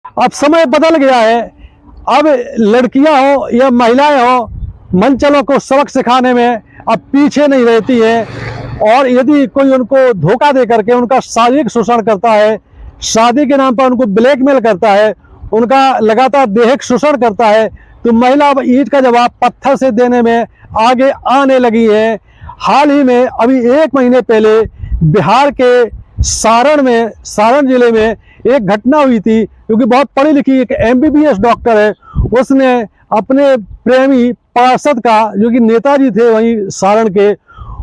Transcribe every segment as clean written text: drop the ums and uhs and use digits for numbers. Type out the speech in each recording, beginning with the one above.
अब समय बदल गया है। अब लड़कियां हो या महिलाएं हो, मनचलों को सबक सिखाने में अब पीछे नहीं रहती है। और यदि कोई उनको धोखा दे करके उनका शारीरिक शोषण करता है, शादी के नाम पर उनको ब्लैकमेल करता है, उनका लगातार दैहिक शोषण करता है, तो महिला अब ईंट का जवाब पत्थर से देने में आगे आने लगी है। हाल ही में अभी 1 महीने पहले बिहार के सारण जिले में एक घटना हुई थी, क्योंकि बहुत पढ़ी लिखी एक MBBS डॉक्टर है, उसने अपने प्रेमी पार्षद का, जो कि नेताजी थे वहीं सारण के,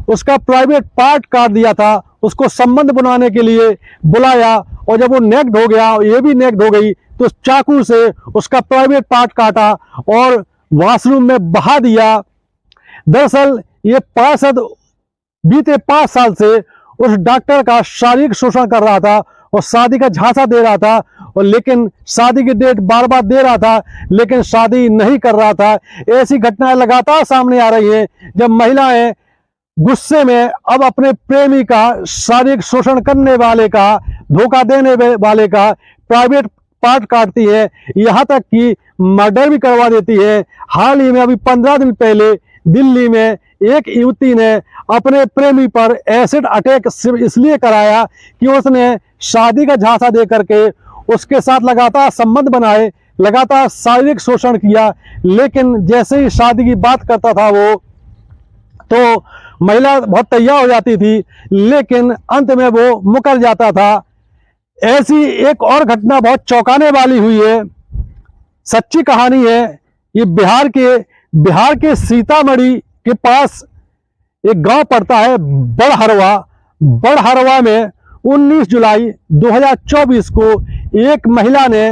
उसका प्राइवेट पार्ट काट दिया था। उसको संबंध बनाने के लिए बुलाया और जब वो नेक्ड हो गया, ये भी नेक्ड हो गई, तो चाकू से उसका प्राइवेट पार्ट काटा और वॉशरूम में बहा दिया। दरअसल ये पार्षद बीते 5 साल से उस डॉक्टर का शारीरिक शोषण कर रहा था और शादी का झांसा दे रहा था, और लेकिन शादी की डेट बार बार दे रहा था, लेकिन शादी नहीं कर रहा था। ऐसी घटनाएं लगातार सामने आ रही हैं, जब महिलाएं गुस्से में अब अपने प्रेमी का, शारीरिक शोषण करने वाले का, धोखा देने वाले का प्राइवेट पार्ट काटती है, यहाँ तक कि मर्डर भी करवा देती है। हाल ही में अभी 15 दिन पहले दिल्ली में एक युवती ने अपने प्रेमी पर एसिड अटैक सिर्फ इसलिए कराया कि उसने शादी का झांसा दे करके उसके साथ लगातार संबंध बनाए, लगातार शारीरिक शोषण किया, लेकिन जैसे ही शादी की बात करता था वो, तो महिला बहुत तैयार हो जाती थी, लेकिन अंत में वो मुकर जाता था। ऐसी एक और घटना बहुत चौंकाने वाली हुई है, सच्ची कहानी है। ये बिहार के सीतामढ़ी के पास एक गांव पड़ता है बड़हरवा। बड़हरवा में 19 जुलाई 2024 को एक महिला ने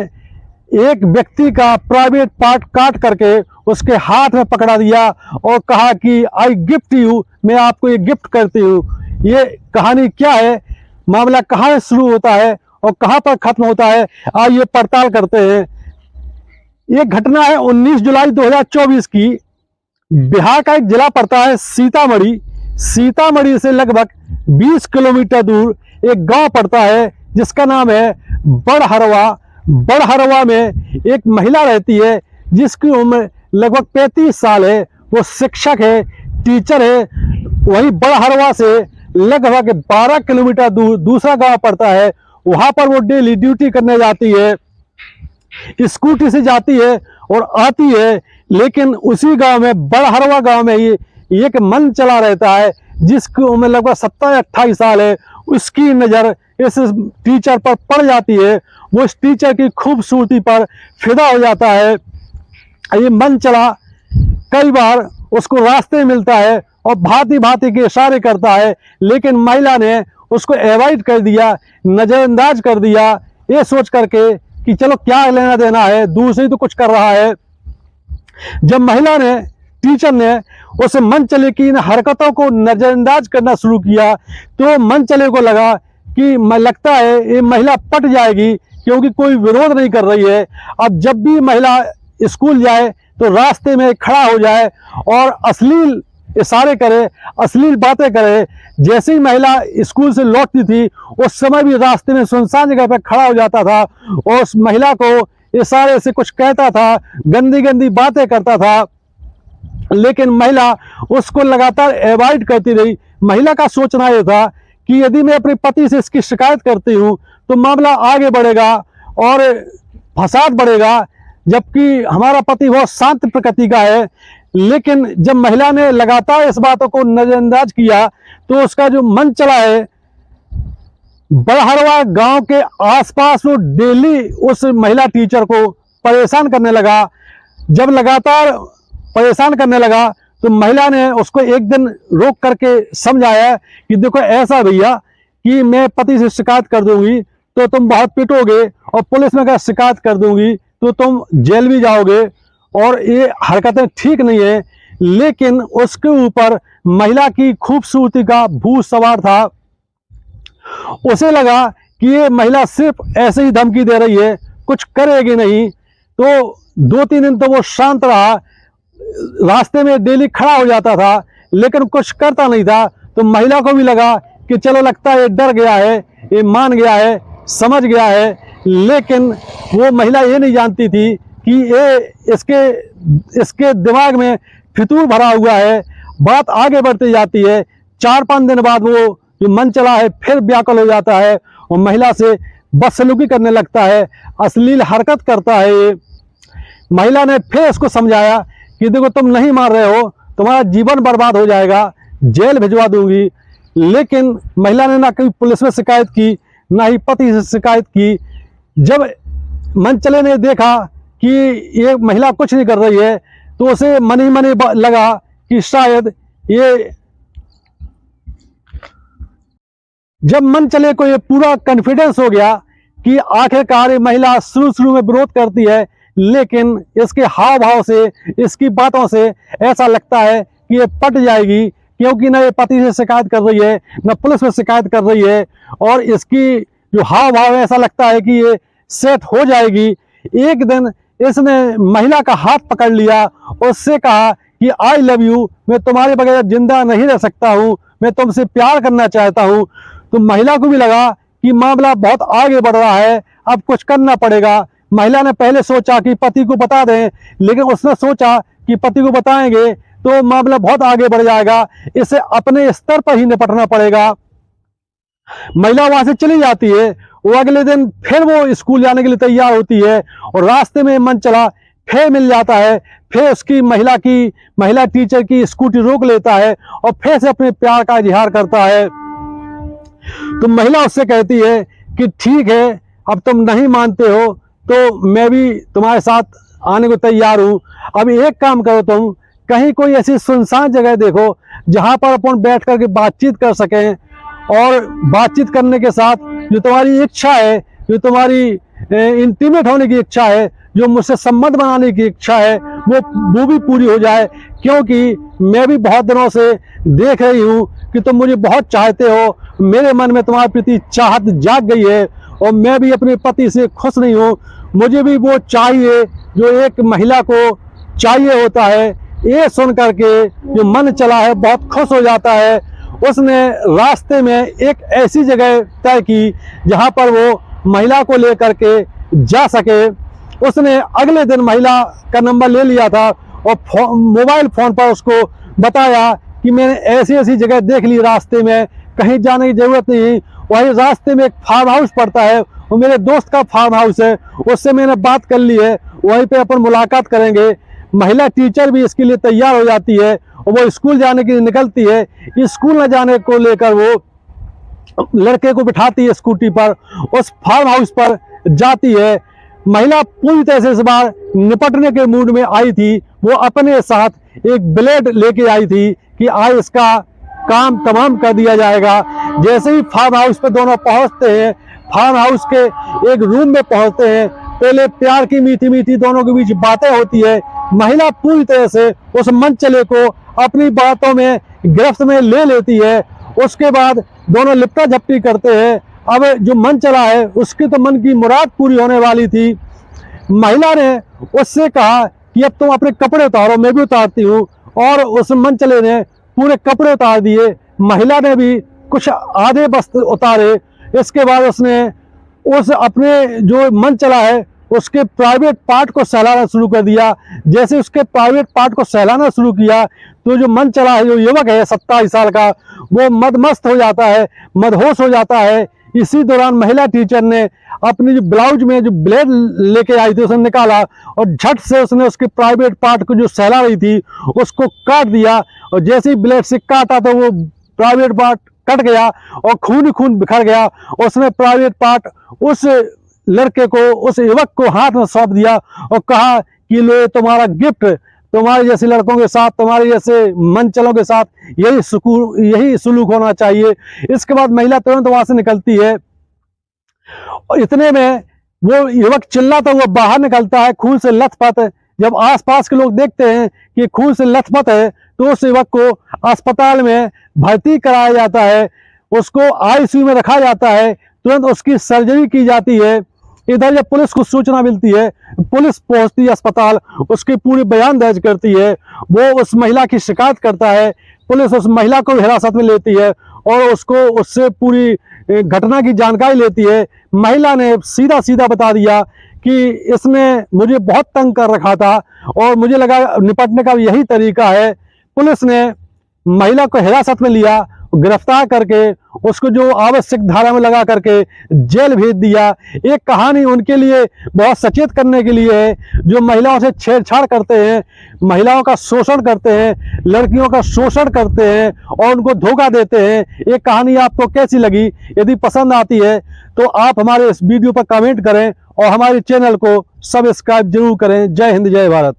एक व्यक्ति का प्राइवेट पार्ट काट करके उसके हाथ में पकड़ा दिया और कहा कि आई गिफ्ट यू, मैं आपको ये गिफ्ट करती हूँ। ये कहानी क्या है, मामला कहाँ से शुरू होता है और कहाँ पर खत्म होता है, आइए पड़ताल करते हैं। ये घटना है 19 जुलाई 2024 की। बिहार का एक जिला पड़ता है सीतामढ़ी। सीतामढ़ी से लगभग 20 किलोमीटर दूर एक गांव पड़ता है जिसका नाम है बड़हरवा। बड़हरवा में एक महिला रहती है जिसकी उम्र लगभग 35 साल है। वो शिक्षक है, टीचर है। वहीं बड़हरवा से लगभग 12 किलोमीटर दूर दूसरा गांव पड़ता है, वहां पर वो डेली ड्यूटी करने जाती है, स्कूटी से जाती है और आती है। लेकिन उसी गांव में, बड़हरवा गांव में ही एक मन चला रहता है जिसकी उम्र लगभग 27-28 साल है। उसकी नज़र इस टीचर पर पड़ जाती है, वो इस टीचर की खूबसूरती पर फिदा हो जाता है। ये मन चला कई बार उसको रास्ते मिलता है और भांति भांति के इशारे करता है, लेकिन महिला ने उसको अवॉइड कर दिया, नज़रअंदाज कर दिया, ये सोच करके कि चलो क्या लेना देना है, दूर से ही तो कुछ कर रहा है। जब महिला ने, टीचर ने उस मनचले की इन हरकतों को नज़रअंदाज करना शुरू किया, तो मनचले को लगा कि लगता है ये महिला पट जाएगी, क्योंकि कोई विरोध नहीं कर रही है। अब जब भी महिला स्कूल जाए तो रास्ते में खड़ा हो जाए और अश्लील इशारे करे, अश्लील बातें करे। जैसे ही महिला स्कूल से लौटती थी, उस समय भी रास्ते में सुनसान जगह पर खड़ा हो जाता था और उस महिला को इशारे से कुछ कहता था, गंदी गंदी बातें करता था, लेकिन महिला उसको लगातार अवॉइड करती रही। महिला का सोचना यह था कि यदि मैं अपने पति से इसकी शिकायत करती हूँ तो मामला आगे बढ़ेगा और फसाद बढ़ेगा, जबकि हमारा पति बहुत शांत प्रकृति का है। लेकिन जब महिला ने लगातार इस बातों को नज़रअंदाज किया, तो उसका जो मन चला है बड़हरवा गांव के आसपास, वो डेली उस महिला टीचर को परेशान करने लगा। जब लगातार परेशान करने लगा तो महिला ने उसको एक दिन रोक करके समझाया कि देखो ऐसा भैया कि मैं पति से शिकायत कर दूंगी तो तुम बहुत पिटोगे, और पुलिस में अगर शिकायत कर दूंगी तो तुम जेल भी जाओगे, और ये हरकतें ठीक नहीं है। लेकिन उसके ऊपर महिला की खूबसूरती का भूत सवार था। उसे लगा कि ये महिला सिर्फ ऐसे ही धमकी दे रही है, कुछ करेगी नहीं। तो 2-3 दिन तो वो शांत रहा, रास्ते में डेली खड़ा हो जाता था, लेकिन कुछ करता नहीं था। तो महिला को भी लगा कि चलो लगता है ये डर गया है, ये मान गया है, समझ गया है। लेकिन वो महिला ये नहीं जानती थी कि ये इसके दिमाग में फितूर भरा हुआ है। बात आगे बढ़ती जाती है। 4-5 दिन बाद वो जो मन चला है फिर व्याकुल हो जाता है और महिला से बदसलूकी करने लगता है, अश्लील हरकत करता है। ये महिला ने फिर उसको समझाया कि देखो तुम नहीं मान रहे हो, तुम्हारा जीवन बर्बाद हो जाएगा, जेल भिजवा दूंगी। लेकिन महिला ने ना कभी पुलिस में शिकायत की, ना ही पति से शिकायत की। जब मनचले ने देखा कि ये महिला कुछ नहीं कर रही है तो उसे मन ही मन लगा कि शायद ये, जब मनचले को ये पूरा कॉन्फिडेंस हो गया कि आखिरकार ये महिला शुरू में विरोध करती है, लेकिन इसके हाव भाव से, इसकी बातों से ऐसा लगता है कि ये पट जाएगी, क्योंकि ना ये पति से शिकायत कर रही है, ना पुलिस में शिकायत कर रही है, और इसकी जो हाव भाव है ऐसा लगता है कि ये सेट हो जाएगी। एक दिन इसने महिला का हाथ पकड़ लिया और उससे कहा कि आई लव यू, मैं तुम्हारे बगैर जिंदा नहीं रह सकता हूँ, मैं तुमसे प्यार करना चाहता हूँ। तो महिला को भी लगा कि मामला बहुत आगे बढ़ रहा है, अब कुछ करना पड़ेगा। महिला ने पहले सोचा कि पति को बता दें, लेकिन उसने सोचा कि पति को बताएंगे तो मामला बहुत आगे बढ़ जाएगा, इसे अपने स्तर पर ही निपटना पड़ेगा। महिला वहां से चली जाती है। वो अगले दिन फिर वो स्कूल जाने के लिए तैयार होती है और रास्ते में मन चला फिर मिल जाता है। फिर उसकी महिला टीचर की स्कूटी रोक लेता है और फिर से अपने प्यार का इजहार करता है। तो महिला उससे कहती है कि ठीक है, अब तुम नहीं मानते हो तो मैं भी तुम्हारे साथ आने को तैयार हूँ। अब एक काम करो, तुम कहीं कोई ऐसी सुनसान जगह देखो जहाँ पर अपन बैठ करके बातचीत कर सकें, और बातचीत करने के साथ जो तुम्हारी इच्छा है, जो तुम्हारी इंटीमेट होने की इच्छा है, जो मुझसे संबंध बनाने की इच्छा है, वो भी पूरी हो जाए। क्योंकि मैं भी बहुत दिनों से देख रही हूँ कि तुम मुझे बहुत चाहते हो, मेरे मन में तुम्हारे प्रति चाहत जाग गई है और मैं भी अपने पति से खुश नहीं हूँ। मुझे भी वो चाहिए जो एक महिला को चाहिए होता है। ये सुन करके जो मन चला है बहुत खुश हो जाता है। उसने रास्ते में एक ऐसी जगह तय की जहाँ पर वो महिला को लेकर के जा सके। उसने अगले दिन महिला का नंबर ले लिया था और मोबाइल फोन पर उसको बताया कि मैंने ऐसी ऐसी जगह देख ली, रास्ते में कहीं जाने की जरूरत नहीं, वही रास्ते में एक फार्म हाउस पड़ता है, वो मेरे दोस्त का फार्म हाउस है, उससे मैंने बात कर ली है, वहीं पे अपन मुलाकात करेंगे। महिला टीचर भी इसके लिए तैयार हो जाती है और वो स्कूल जाने के लिए निकलती है। स्कूल न जाने को लेकर वो लड़के को बिठाती है स्कूटी पर, उस फार्म हाउस पर जाती है। महिला पूरी तरह से इस बार निपटने के मूड में आई थी। वो अपने साथ एक ब्लेड लेके आई थी कि आज इसका काम तमाम कर दिया जाएगा। जैसे ही फार्म हाउस पे दोनों पहुंचते हैं, फार्म हाउस के एक रूम में पहुंचते हैं, पहले प्यार की मीठी मीठी दोनों के बीच बातें होती है। महिला पूरी तरह से उस मनचले को अपनी बातों में गिरफ्त में ले लेती है। उसके बाद दोनों लिपटा झपटी करते हैं। अब जो मन चला है उसकी तो मन की मुराद पूरी होने वाली थी। महिला ने उससे कहा कि अब तुम अपने कपड़े उतारो, मैं भी उतारती हूँ, और उस मनचले ने पूरे कपड़े उतार दिए। महिला ने भी कुछ आधे वस्त्र उतारे। इसके बाद उसने उस अपने जो मन चला है उसके प्राइवेट पार्ट को सहलाना शुरू कर दिया। जैसे उसके प्राइवेट पार्ट को सहलाना शुरू किया तो जो मन चला है, जो युवक है 27 साल का, वो मदमस्त हो जाता है, मदहोश हो जाता है। इसी दौरान महिला टीचर ने अपनी जो ब्लाउज में जो ब्लेड लेके आई थी उसे निकाला और झट से उसने उसके प्राइवेट पार्ट को जो सहला रही थी उसको काट दिया। और जैसे ही ब्लेड से काटा तो वो प्राइवेट पार्ट कट गया और खून ही खून बिखर गया। उसने प्राइवेट पार्ट उस लड़के को, उस युवक को हाथ में सौंप दिया और कहा कि लो तुम्हारा गिफ्ट, तुम्हारे जैसे लड़कों के साथ, तुम्हारे जैसे मनचलों के साथ यही सुलूक होना चाहिए। इसके बाद महिला तुरंत वहां से निकलती है और इतने में वो युवक चिल्लाता हुआ बाहर निकलता है खून से लथपथ। जब आसपास के लोग देखते हैं कि खून से लथपथ है तो उस युवक को अस्पताल में भर्ती कराया जाता है, उसको आईसीयू में रखा जाता है, तुरंत उसकी सर्जरी की जाती है। इधर जब पुलिस को सूचना मिलती है, पुलिस पहुंचती है अस्पताल, उसकी पूरी बयान दर्ज करती है, वो उस महिला की शिकायत करता है। पुलिस उस महिला को हिरासत में लेती है और उसको उससे पूरी घटना की जानकारी लेती है। महिला ने सीधा सीधा बता दिया कि इसने मुझे बहुत तंग कर रखा था और मुझे लगा निपटने का यही तरीका है। पुलिस ने महिला को हिरासत में लिया, गिरफ्तार करके उसको जो आवश्यक धारा में लगा करके जेल भेज दिया। एक कहानी उनके लिए बहुत सचेत करने के लिए है जो महिलाओं से छेड़छाड़ करते हैं, महिलाओं का शोषण करते हैं, लड़कियों का शोषण करते हैं और उनको धोखा देते हैं। एक कहानी आपको कैसी लगी? यदि पसंद आती है तो आप हमारे इस वीडियो पर कमेंट करें और हमारे चैनल को सब्सक्राइब जरूर करें। जय हिंद, जय भारत।